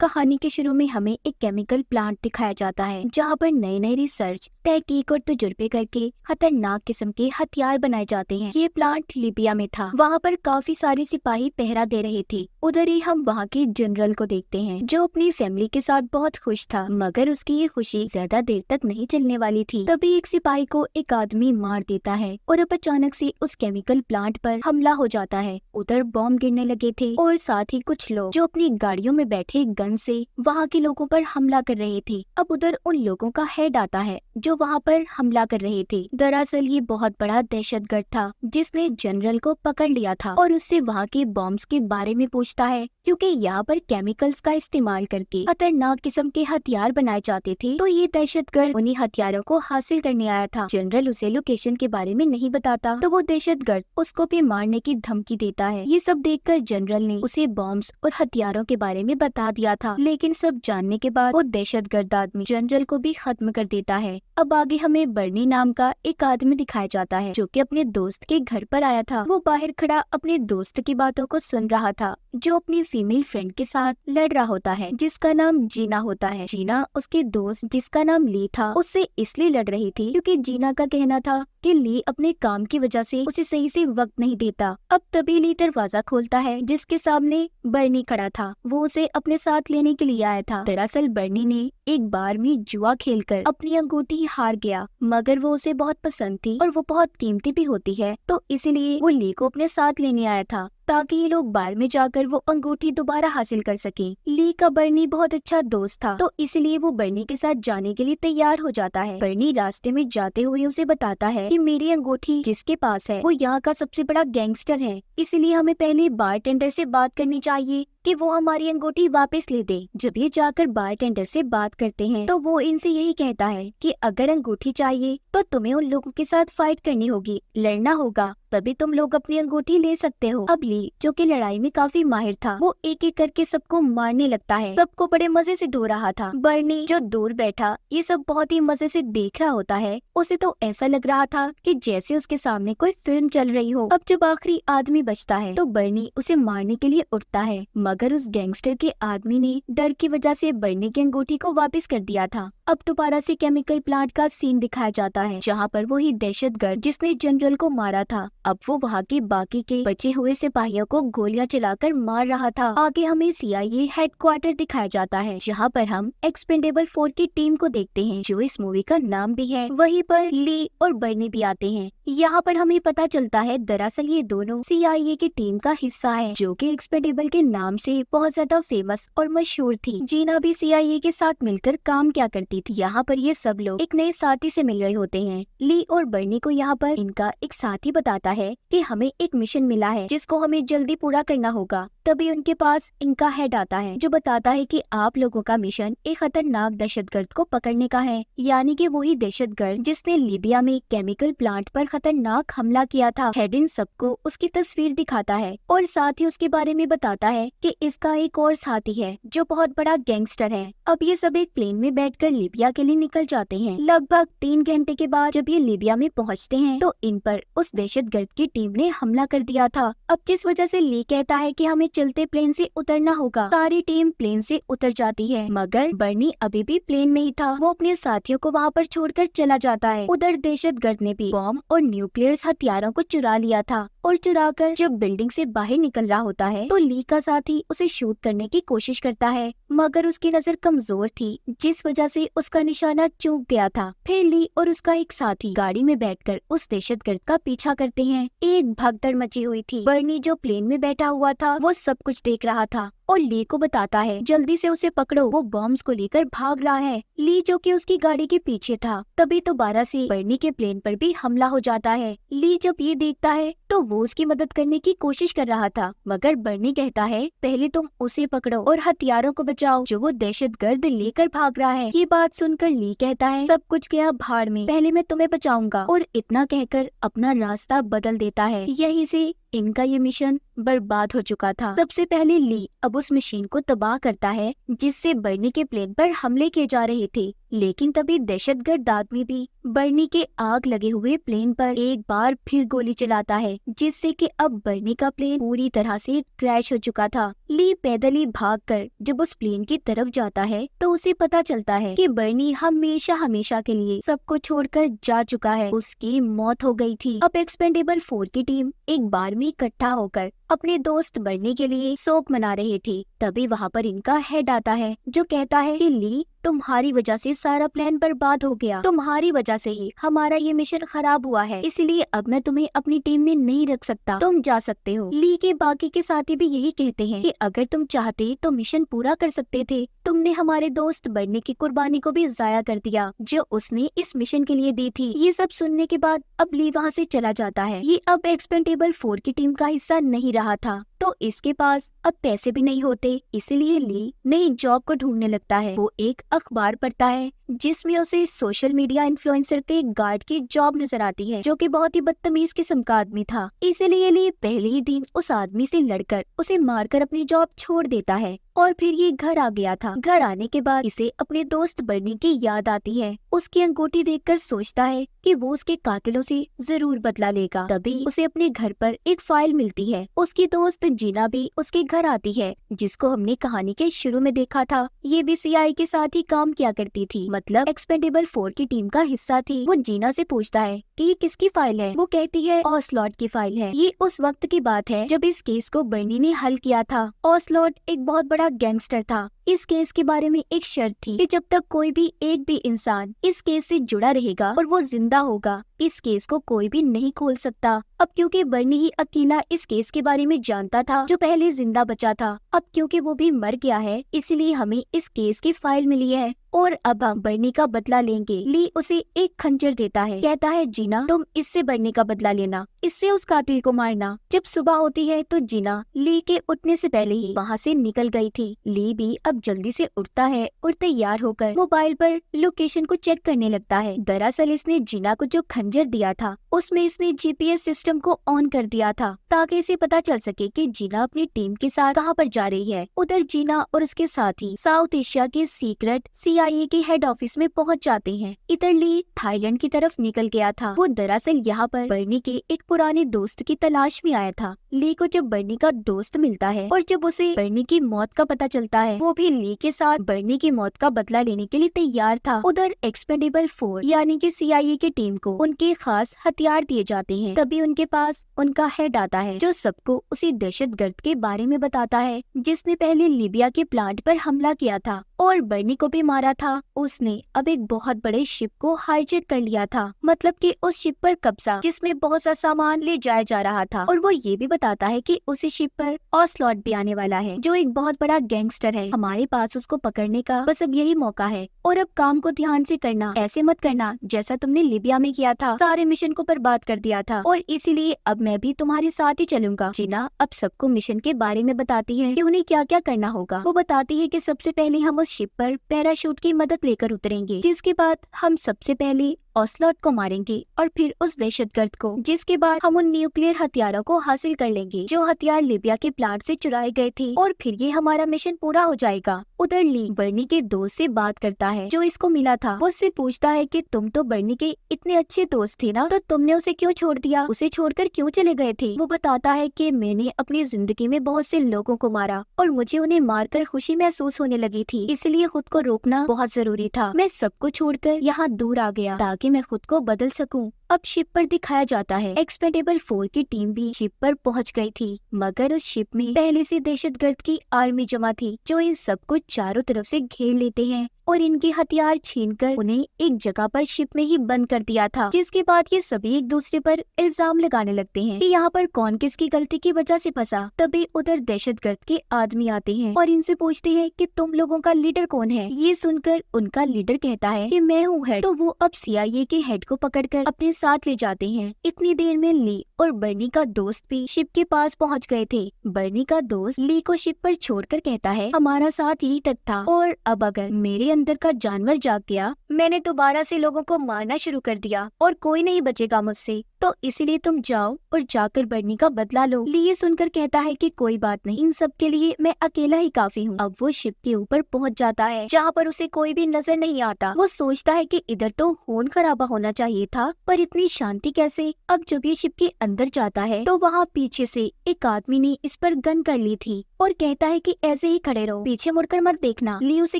कहानी के शुरू में हमें एक केमिकल प्लांट दिखाया जाता है जहाँ पर नए नए रिसर्च, तहकीक और तजुर्बे करके खतरनाक किस्म के हथियार बनाए जाते हैं। ये प्लांट लीबिया में था। वहाँ पर काफी सारे सिपाही पहरा दे रहे थे। उधर ही हम वहाँ के जनरल को देखते हैं जो अपनी फैमिली के साथ बहुत खुश था, मगर उसकी ये खुशी ज्यादा देर तक नहीं चलने वाली थी। तभी एक सिपाही को एक आदमी मार देता है और अब अचानक से उस केमिकल प्लांट पर हमला हो जाता है। उधर बॉम्ब गिरने लगे थे और साथ ही कुछ लोग जो अपनी गाड़ियों में बैठे गन से वहाँ के लोगों पर हमला कर रहे थे। अब उधर उन लोगों का हेड आता है जो वहाँ पर हमला कर रहे थे। दरअसल ये बहुत बड़ा दहशतगर्द था जिसने जनरल को पकड़ लिया था और उससे वहाँ के बॉम्ब्स के बारे में पूछता है, क्योंकि यहाँ पर केमिकल्स का इस्तेमाल करके खतरनाक किस्म के हथियार बनाए जाते थे। तो ये दहशतगर्द उन्हीं हथियारों को हासिल करने आया था। जनरल उसे लोकेशन के बारे में नहीं बताता तो वो दहशतगर्द उसको भी मारने की धमकी देता है। ये सब देखकर जनरल ने उसे बॉम्ब्स और हथियारों के बारे में बता दिया था, लेकिन सब जानने के बाद वो दहशतगर्द आदमी जनरल को भी खत्म कर देता है। अब आगे हमें बर्नी नाम का एक आदमी दिखाया जाता है जो कि अपने दोस्त के घर पर आया था। वो बाहर खड़ा अपने दोस्त की बातों को सुन रहा था जो अपनी फीमेल फ्रेंड के साथ लड़ रहा होता है जिसका नाम जीना होता है। जीना उसके दोस्त जिसका नाम ली था उससे इसलिए लड़ रही थी क्योंकि जीना का कहना था कि ली अपने काम की वजह से उसे सही से वक्त नहीं देता। अब तभी ली दरवाजा खोलता है जिसके सामने बर्नी खड़ा था। वो उसे अपने साथ लेने के लिए आया था। दरअसल बर्नी ने एक बार में जुआ खेलकर अपनी अंगूठी हार गया, मगर वो उसे बहुत पसंद थी और वो बहुत कीमती भी होती है, तो इसीलिए वो ली को अपने साथ लेने आया था ताकि ये लोग बार में जाकर वो अंगूठी दोबारा हासिल कर सकें। ली का बर्नी बहुत अच्छा दोस्त था तो इसलिए वो बर्नी के साथ जाने के लिए तैयार हो जाता है। बर्नी रास्ते में जाते हुए उसे बताता है कि मेरी अंगूठी जिसके पास है वो यहाँ का सबसे बड़ा गैंगस्टर है, इसलिए हमें पहले बारटेंडर से बात करनी चाहिए कि वो हमारी अंगूठी वापस ले दे। जब ये जाकर बारटेंडर से बात करते हैं तो वो इनसे यही कहता है कि अगर अंगूठी चाहिए तो तुम्हें उन लोगों के साथ फाइट करनी होगी, लड़ना होगा, तभी तुम लोग अपनी अंगूठी ले सकते हो। अब ली जो कि लड़ाई में काफी माहिर था वो एक एक करके सबको मारने लगता है। सबको बड़े मजे से धो रहा था। बर्नी जो दूर बैठा ये सब बहुत ही मजे से देख रहा होता है। उसे तो ऐसा लग रहा था कि जैसे उसके सामने कोई फिल्म चल रही हो। अब जब आखिरी आदमी बचता है तो बर्नी उसे मारने के लिए उठता है, मगर उस गैंगस्टर के आदमी ने डर की वजह से बर्नी की अंगूठी को वापस कर दिया था। अब दोबारा से केमिकल प्लांट का सीन दिखाया जाता है जहाँ पर वही दहशतगर्द जिसने जनरल को मारा था अब वो वहाँ के बाकी के बचे हुए सिपाहियों को गोलियां चलाकर मार रहा था। आगे हमें CIA हेडक्वार्टर दिखाया जाता है जहाँ पर हम एक्सपेंडेबल 4 की टीम को देखते हैं जो इस मूवी का नाम भी है। वहीं पर ली और बर्नी भी आते हैं। यहाँ पर हमें पता चलता है दरअसल ये दोनों CIA की टीम का हिस्सा है जो कि एक्सपेंडेबल के नाम से बहुत ज्यादा फेमस और मशहूर थी। जीना भी CIA के साथ मिलकर काम क्या करती थी। यहाँ पर ये सब लोग एक नए साथी से मिल रहे होते हैं। ली और बर्नी को यहाँ पर इनका एक साथी बताता है कि हमें एक मिशन मिला है जिसको हमें जल्दी पूरा करना होगा। तभी उनके पास इनका हेड आता है जो बताता है कि आप लोगों का मिशन एक खतरनाक दहशतगर्द को पकड़ने का है, यानी कि वही दहशतगर्द जिसने लीबिया में केमिकल प्लांट पर खतरनाक हमला किया था। हेड इन सबको उसकी तस्वीर दिखाता है और साथ ही उसके बारे में बताता है कि इसका एक और साथी है जो बहुत बड़ा गैंगस्टर है। अब ये सब एक प्लेन में बैठकर लीबिया के लिए निकल जाते हैं। लगभग 3 घंटे के बाद जब ये लीबिया में पहुँचते हैं तो इन पर उस दहशतगर्द की टीम ने हमला कर दिया था। अब जिस वजह से ली कहता है कि हमें चलते प्लेन से उतरना होगा। सारी टीम प्लेन से उतर जाती है, मगर बर्नी अभी भी प्लेन में ही था। वो अपने साथियों को वहाँ पर छोड़कर चला जाता है। उधर दहशतगर्द ने भी बॉम्ब और न्यूक्लियर हथियारों को चुरा लिया था और चुराकर जब बिल्डिंग से बाहर निकल रहा होता है तो ली का साथी उसे शूट करने की कोशिश करता है, मगर उसकी नजर कमजोर थी जिस वजह से उसका निशाना चूक गया था। फिर ली और उसका एक साथी गाड़ी में बैठकर उस दहशतगर्द का पीछा करते हैं। एक भगदड़ मची हुई थी। बर्नी जो प्लेन में बैठा हुआ था वो सब कुछ देख रहा था और ली को बताता है जल्दी से उसे पकड़ो, वो बॉम्ब्स को लेकर भाग रहा है। ली जो कि उसकी गाड़ी के पीछे था तभी दोबारा से बर्नी के प्लेन पर भी हमला हो जाता है। ली जब ये देखता है तो वो उसकी मदद करने की कोशिश कर रहा था, मगर बर्नी कहता है पहले तुम उसे पकड़ो और हथियारों को बचाओ जो वो दहशतगर्द लेकर भाग रहा है। ये बात सुनकर ली कहता है सब कुछ गया भाड़ में, पहले मैं तुम्हें बचाऊंगा, और इतना कहकर अपना रास्ता बदल देता है। यहीं से इनका ये मिशन बर्बाद हो चुका था। सबसे पहले ली अब उस मशीन को तबाह करता है जिससे बर्नी के प्लेन पर हमले किए जा रहे थे। लेकिन तभी दहशतगर्द आदमी भी बर्नी के आग लगे हुए प्लेन पर एक बार फिर गोली चलाता है, जिससे कि अब बर्नी का प्लेन पूरी तरह से क्रैश हो चुका था। ली पैदल ही भागकर जब उस प्लेन की तरफ जाता है तो उसे पता चलता है कि बर्नी हमेशा हमेशा के लिए सबको छोड़कर जा चुका है, उसकी मौत हो गई थी। अब एक्सपेंडेबल 4 की टीम एक बार में इकट्ठा होकर अपने दोस्त बर्नी के लिए शोक मना रहे थे। तभी वहाँ पर इनका हेड आता है जो कहता है कि ली, तुम्हारी वजह से सारा प्लान बर्बाद हो गया, तुम्हारी वजह से ही हमारा ये मिशन खराब हुआ है, इसलिए अब मैं तुम्हें अपनी टीम में नहीं रख सकता, तुम जा सकते हो। ली के बाकी के साथी भी यही कहते हैं कि अगर तुम चाहते तो मिशन पूरा कर सकते थे, तुमने हमारे दोस्त बर्नी की कुर्बानी को भी जाया कर दिया जो उसने इस मिशन के लिए दी थी। ये सब सुनने के बाद अब ली वहाँ से चला जाता है। ये अब एक्सपेंडेबल 4 की टीम का हिस्सा नहीं रहा था, तो इसके पास अब पैसे भी नहीं होते, इसलिए ली नई जॉब को ढूंढने लगता है। वो एक अखबार पढ़ता है जिसमें उसे सोशल मीडिया इन्फ्लुएंसर के गार्ड की जॉब नजर आती है, जो कि बहुत ही बदतमीज किस्म का आदमी था। इसलिए ली पहले ही दिन उस आदमी से लड़कर उसे मारकर अपनी जॉब छोड़ देता है और फिर ये घर आ गया था। घर आने के बाद इसे अपने दोस्त बर्नी की याद आती है। उसकी अंगूठी देखकर सोचता है कि वो उसके कातिलों से जरूर बदला लेगा। तभी उसे अपने घर पर एक फाइल मिलती है। उसकी दोस्त जीना भी उसके घर आती है, जिसको हमने कहानी के शुरू में देखा था। ये भी सीआईए के साथ ही काम किया करती थी, मतलब एक्सपेंडेबल 4 की टीम का हिस्सा थी। वो जीना से पूछता है कि ये किसकी फाइल है। वो कहती है ऑसलॉट की फाइल है। ये उस वक्त की बात है जब इस केस को बर्नी ने हल किया था। ऑसलॉट एक बहुत बड़ा गैंगस्टर था। इस केस के बारे में एक शर्त थी कि जब तक कोई भी एक भी इंसान इस केस से जुड़ा रहेगा और वो जिंदा होगा, इस केस को कोई भी नहीं खोल सकता। अब क्योंकि बर्नी ही अकेला इस केस के बारे में जानता था जो पहले जिंदा बचा था, अब क्योंकि वो भी मर गया है, इसलिए हमें इस केस की फाइल मिली है और अब हम बर्नी का बदला लेंगे। ली उसे एक खंजर देता है, कहता है जीना, तुम इससे बर्नी का बदला लेना, इससे उस कातिल को मारना। जब सुबह होती है तो जीना ली के उठने से पहले ही वहाँ से निकल गई थी। ली भी अब जल्दी से उठता है और तैयार होकर मोबाइल पर लोकेशन को चेक करने लगता है। दरअसल इसने जीना को जो खंजर दिया था उसमें इसने जीपीएस सिस्टम को ऑन कर दिया था ताकि इसे पता चल सके कि जीना अपनी टीम के साथ कहाँ पर जा रही है। उधर जीना और उसके साथी साउथ एशिया के सीक्रेट सीआईए के हेड ऑफिस में पहुंच जाते हैं। इधर ली थाईलैंड की तरफ निकल गया था। वो दरअसल यहाँ पर बर्नी के एक पुराने दोस्त की तलाश में आया था। ली को जब बर्नी का दोस्त मिलता है और जब उसे बर्नी की मौत का पता चलता है, वो भी ली के साथ बर्नी की मौत का बदला लेने के लिए तैयार था। उधर एक्सपेंडेबल 4 यानी कि सीआईए की टीम को उनके खास हथियार दिए जाते हैं। तभी उनके पास उनका हेड आता है जो सबको उसी दहशतगर्द के बारे में बताता है जिसने पहले लीबिया के प्लांट पर हमला किया था और बर्नी को भी मारा था। उसने अब एक बहुत बड़े शिप को हाईजैक कर लिया था, मतलब कि उस शिप पर कब्जा जिसमें बहुत सा सामान ले जाया जा रहा था। और वो ये भी बताता है कि उसी शिप पर ऑसलॉट भी आने वाला है जो एक बहुत बड़ा गैंगस्टर है। हमारे पास उसको पकड़ने का बस अब यही मौका है और अब काम को ध्यान से करना, ऐसे मत करना जैसा तुमने लीबिया में किया था, सारे मिशन को बर्बाद कर दिया था और इसीलिए अब मैं भी तुम्हारे साथ ही चलूंगा। जीना अब सबको मिशन के बारे में बताती है कि उन्हें क्या क्या करना होगा। वो बताती है कि सबसे पहले हम उस शिप पर पैराशूट की मदद लेकर उतरेंगे, जिसके बाद हम सबसे पहले ऑसलॉट को मारेंगे और फिर उस दहशतगर्द को, जिसके बाद हम उन न्यूक्लियर हथियारों को हासिल कर लेंगे जो हथियार लीबिया के प्लांट से चुराए गए थे और फिर ये हमारा मिशन पूरा हो जाएगा। उधर ली बर्नी के दोस्त से बात करता है जो इसको मिला था। वो उससे पूछता है कि तुम तो बर्नी के इतने अच्छे दोस्त थे ना, तो तुमने उसे क्यों छोड़ दिया, उसे छोड़कर क्यों चले गए थे। वो बताता है कि मैंने अपनी जिंदगी में बहुत से लोगों को मारा और मुझे उन्हें मारकर खुशी महसूस होने लगी थी, इसलिए खुद को रोकना बहुत जरूरी था। मैं सबको छोड़कर यहाँ दूर आ गया ताकि मैं खुद को बदल सकूं। अब शिप पर दिखाया जाता है एक्सपेंडेबल 4 की टीम भी शिप पर पहुंच गई थी, मगर उस शिप में पहले से दहशतगर्द की आर्मी जमा थी जो इन सबको चारों तरफ से घेर लेते हैं और इनके हथियार छीनकर उन्हें एक जगह पर शिप में ही बंद कर दिया था। जिसके बाद ये सभी एक दूसरे पर इल्जाम लगाने लगते हैं कि यहाँ पर कौन किसकी गलती की वजह से फंसा। तभी उधर दहशतगर्द के आदमी आते हैं और इनसे पूछते हैं कि तुम लोगों का लीडर कौन है। ये सुनकर उनका लीडर कहता है कि मैं हूँ हेड। तो वो अब सीआईए के हेड को पकड़कर अपने साथ ले जाते हैं। इतनी देर में ली और बर्नी का दोस्त भी शिप के पास पहुंच गए थे। बर्नी का दोस्त ली को शिप पर छोड़कर कहता है हमारा साथ यही तक था और अब अगर मेरे अंदर का जानवर जाग गया, मैंने दोबारा से लोगों को मारना शुरू कर दिया और कोई नहीं बचेगा मुझसे। तो इसीलिए तुम जाओ और जाकर बर्नी का बदला लो। ली ये सुनकर कहता है कि कोई बात नहीं, इन सब के लिए मैं अकेला ही काफी हूँ। अब वो शिप के ऊपर पहुँच जाता है जहाँ पर उसे कोई भी नजर नहीं आता। वो सोचता है कि इधर तो खून खराबा होना चाहिए था, पर इतनी शांति कैसे। अब जब ये शिप के अंदर जाता है तो वहाँ पीछे से एक आदमी ने इस पर गन कर ली थी और कहता है कि ऐसे ही खड़े रहो, पीछे मुड़कर मत देखना। ली उसे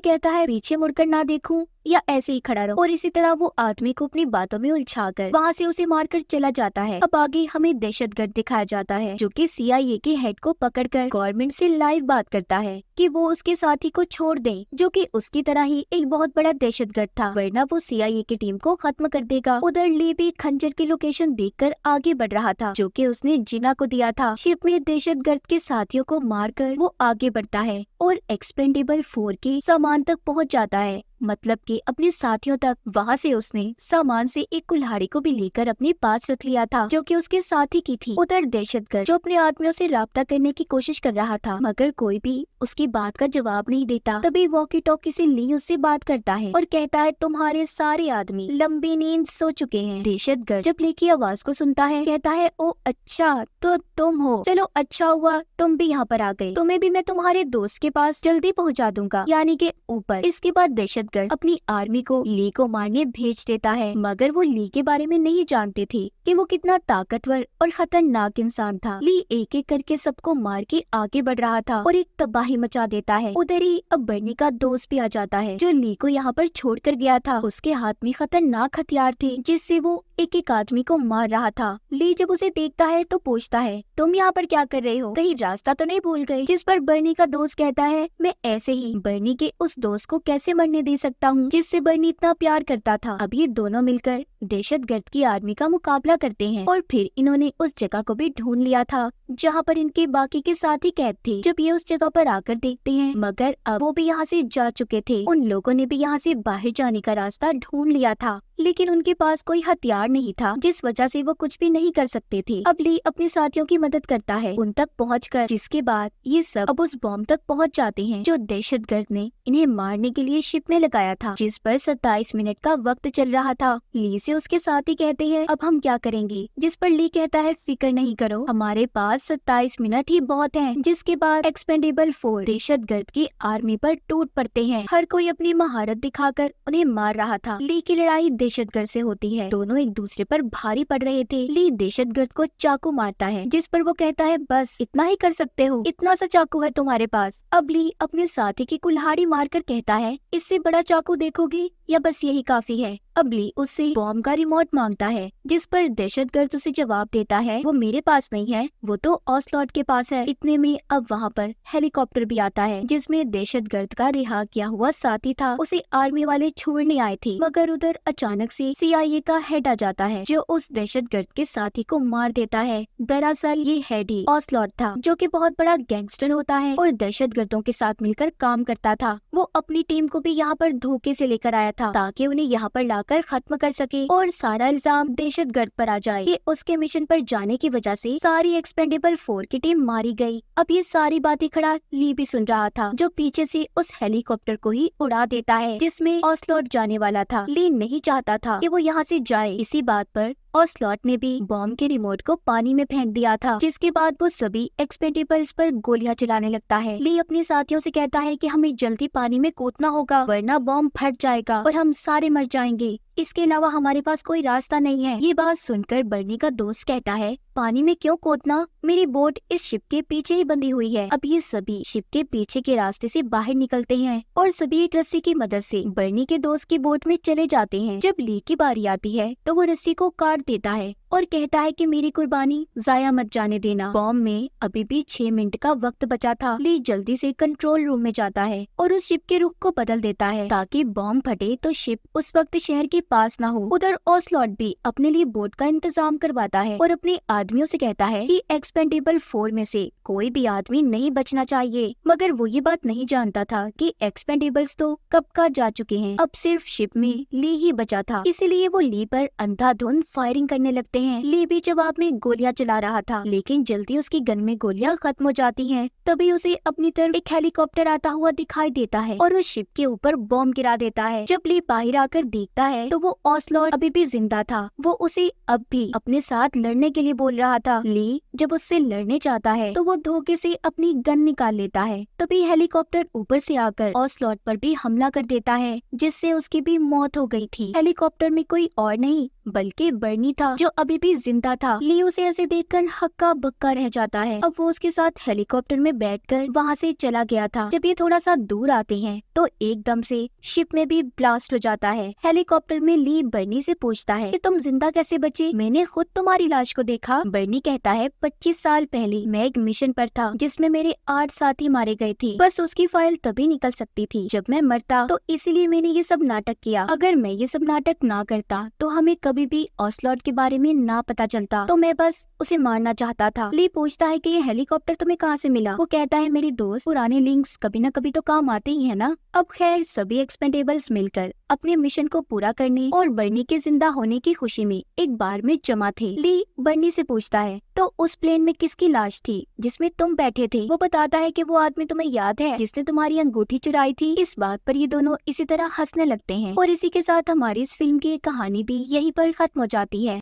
कहता है पीछे मुड़कर ना देखूं या ऐसे ही खड़ा रहो, और इसी तरह वो आदमी को अपनी बातों में उलझाकर वहाँ से उसे मारकर चला जाता है। अब आगे हमें दहशतगर्द दिखाया जाता है जो कि CIA के हेड को पकड़कर गवर्नमेंट से लाइव बात करता है कि वो उसके साथी को छोड़ दें, जो कि उसकी तरह ही एक बहुत बड़ा दहशतगर्द था, वरना वो CIA की टीम को खत्म कर देगा। उधर ली भी खंजर की लोकेशन देखकर आगे बढ़ रहा था जो कि उसने जिना को दिया था। शिप में दहशतगर्द के साथियों को मारकर वो आगे बढ़ता है और एक्सपेंडेबल 4 के सामान तक पहुंच जाता है, मतलब कि अपने साथियों तक। वहाँ से उसने सामान से एक कुल्हाड़ी को भी लेकर अपने पास रख लिया था जो कि उसके साथी की थी। उधर दहशतगर्द जो अपने आदमियों से राब्ता करने की कोशिश कर रहा था, मगर कोई भी उसकी बात का जवाब नहीं देता। तभी वॉकी टॉकी से ली उससे बात करता है और कहता है तुम्हारे सारे आदमी लंबी नींद सो चुके हैं। दहशतगर्द जब ली की आवाज को सुनता है कहता है ओ अच्छा, तो तुम हो, चलो अच्छा हुआ तुम भी यहाँ पर आ गए, तुम्हें भी मैं तुम्हारे दोस्त के पास जल्दी पहुँचा दूंगा, यानी के ऊपर। इसके बाद दहशतगर्द अपनी आर्मी को ली को मारने भेज देता है, मगर वो ली के बारे में नहीं जानते थे कि वो कितना ताकतवर और खतरनाक इंसान था। ली एक एक करके सबको मार के आगे बढ़ रहा था और एक तबाही मचा देता है। उधर ही अब बर्नी का दोस्त भी आ जाता है जो ली को यहाँ पर छोड़ कर गया था। उसके हाथ में खतरनाक हथियार थे जिससे वो एक एक आदमी को मार रहा था। ली जब उसे देखता है तो पूछता है तुम यहाँ पर क्या कर रहे हो, कहीं रास्ता तो नहीं भूल गए। जिस पर बर्नी का दोस्त कहता है मैं ऐसे ही बर्नी के उस दोस्त को कैसे मरने दे सकता हूँ जिससे बर्नी इतना प्यार करता था। अब ये दोनों मिलकर दहशतगर्द की आर्मी का मुकाबला करते हैं और फिर इन्होंने उस जगह को भी ढूंढ लिया था जहाँ पर इनके बाकी के साथी कैद थे। जब ये उस जगह पर आकर देखते हैं, मगर अब वो भी यहाँ से जा चुके थे। उन लोगों ने भी यहाँ से बाहर जाने का रास्ता ढूंढ लिया था, लेकिन उनके पास कोई हथियार नहीं था जिस वजह से वो कुछ भी नहीं कर सकते थे। अब ली अपने साथियों की मदद करता है उन तक पहुंचकर, जिसके बाद ये सब अब उस बॉम्ब तक पहुंच जाते हैं जो दहशतगर्द ने इन्हें मारने के लिए शिप में लगाया था, जिस पर 27 मिनट का वक्त चल रहा था। ली से उसके साथी कहते हैं अब हम क्या करेंगे, जिस पर ली कहता है फिक्र नहीं करो, हमारे पास 27 मिनट ही बहुत हैं। जिसके बाद एक्सपेंडेबल 4 दहशतगर्द की आर्मी पर टूट पड़ते हैं। हर कोई अपनी महारत दिखाकर उन्हें मार रहा था। ली की लड़ाई दहशतगर्द से होती है, दोनों एक दूसरे पर भारी पड़ रहे थे। ली दहशतगर्द को चाकू मारता है, जिस पर वो कहता है बस इतना ही कर सकते हो, इतना सा चाकू है तुम्हारे पास। अब ली अपने साथी की कुल्हाड़ी मारकर कहता है इससे बड़ा चाकू देखोगे या बस यही काफी है। अब ली उससे बॉम्ब का रिमोट मांगता है, जिस पर दहशतगर्द उसे जवाब देता है वो मेरे पास नहीं है, वो तो ऑसलॉट के पास है। इतने में अब वहाँ पर हेलीकॉप्टर भी आता है जिसमें दहशतगर्द का रिहा किया हुआ साथी था। उसे आर्मी वाले छोड़ने आए थे, मगर उधर अचानक से CIA का हेड आ जाता है जो उस दहशतगर्द के साथी को मार देता है। दरअसल ये हेड ही ऑसलॉट था जो कि बहुत बड़ा गैंगस्टर होता है और दहशतगर्दों के साथ मिलकर काम करता था। वो अपनी टीम को भी यहाँ पर धोखे से लेकर आया था ताकि उन्हें यहाँ पर लाकर खत्म कर सके और सारा इल्जाम दहशतगर्द पर आ जाए। ये उसके मिशन पर जाने की वजह से सारी एक्सपेंडेबल 4 की टीम मारी गई। अब ये सारी बातें खड़ा ली भी सुन रहा था जो पीछे से उस हेलीकॉप्टर को ही उड़ा देता है जिसमें ऑसलॉट जाने वाला था। ली नहीं चाहता था कि वो यहाँ से जाए। इसी बात पर ऑसलॉट ने भी बॉम्ब के रिमोट को पानी में फेंक दिया था, जिसके बाद वो सभी एक्सपेंडेबल्स पर गोलियां चलाने लगता है। ली अपने साथियों से कहता है कि हमें जल्दी पानी में कूदना होगा वरना बॉम्ब फट जाएगा और हम सारे मर जाएंगे, इसके अलावा हमारे पास कोई रास्ता नहीं है। ये बात सुनकर बर्नी का दोस्त कहता है पानी में क्यों कूदना, मेरी बोट इस शिप के पीछे ही बंधी हुई है। अब ये सभी शिप के पीछे के रास्ते से बाहर निकलते हैं और सभी एक रस्सी की मदद से बर्नी के दोस्त की बोट में चले जाते हैं। जब ली की बारी आती है तो वो रस्सी को काट देता है और कहता है कि मेरी कुर्बानी जाया मत जाने देना। बॉम्ब में अभी भी 6 मिनट का वक्त बचा था। ली जल्दी से कंट्रोल रूम में जाता है और उस शिप के रुख को बदल देता है ताकि बॉम्ब फटे तो शिप उस वक्त शहर के पास ना हो। उधर ऑसलॉट भी अपने लिए बोट का इंतजाम करवाता है और अपने आदमियों से कहता है कि एक्सपेंडेबल 4 में से कोई भी आदमी नहीं बचना चाहिए, मगर वो ये बात नहीं जानता था कि एक्सपेंडेबल्स तो कब का जा चुके हैं। अब सिर्फ शिप में ली ही बचा था, इसीलिए वो ली पर अंधाधुंध फायरिंग करने लगते पूछते हैं। ली भी जवाब में गोलियां चला रहा था, लेकिन जल्दी उसकी गन में गोलियां खत्म हो जाती हैं। तभी उसे अपनी तरफ एक हेलीकॉप्टर आता हुआ दिखाई देता है और उस शिप के ऊपर बॉम्ब गिरा देता है। जब ली बाहर आकर देखता है तो वो ओसलॉट अभी भी जिंदा था। वो उसे अब भी अपने साथ लड़ने के लिए बोल रहा था। ली जब उससे लड़ने चाहता है तो वो धोखे से अपनी गन निकाल लेता है। तभी हेलीकॉप्टर ऊपर से आकर ओसलॉट पर भी हमला कर देता है, जिससे उसकी भी मौत हो गई थी। हेलीकॉप्टर में कोई और नहीं बल्कि बर्नी था, जो अभी भी जिंदा था। ली उसे ऐसे देखकर हक्का बक्का रह जाता है। अब वो उसके साथ हेलीकॉप्टर में बैठकर वहाँ से चला गया था। जब ये थोड़ा सा दूर आते हैं तो एकदम से शिप में भी ब्लास्ट हो जाता है। हेलीकॉप्टर में ली बर्नी से पूछता है कि तुम जिंदा कैसे बचे? मैंने खुद तुम्हारी लाश को देखा। बर्नी कहता है 25 साल पहले मैं एक मिशन पर था जिसमें मेरे 8 साथी मारे गए थे। बस उसकी फाइल तभी निकल सकती थी जब मैं मरता, तो इसीलिए मैंने ये सब नाटक किया। अगर मैं ये सब नाटक ना करता तो हमें कभी भी ओसलॉट के बारे में ना पता चलता, तो मैं बस उसे मारना चाहता था। ली पूछता है कि ये हेलीकॉप्टर तुम्हें कहाँ से मिला? वो कहता है मेरे दोस्त पुराने लिंक्स कभी न कभी तो काम आते ही है ना। अब खैर सभी एक्सपेंडेबल्स मिलकर अपने मिशन को पूरा करने और बर्नी के जिंदा होने की खुशी में एक बार में जमा थे। ली बर्नी से पूछता है तो उस प्लेन में किसकी लाश थी जिसमें तुम बैठे थे? वो बताता है कि वो आदमी तुम्हें याद है जिसने तुम्हारी अंगूठी चुराई थी। इस बात पर ये दोनों इसी तरह हंसने लगते हैं और इसी के साथ हमारी इस फिल्म की कहानी भी यहीं पर खत्म हो जाती है।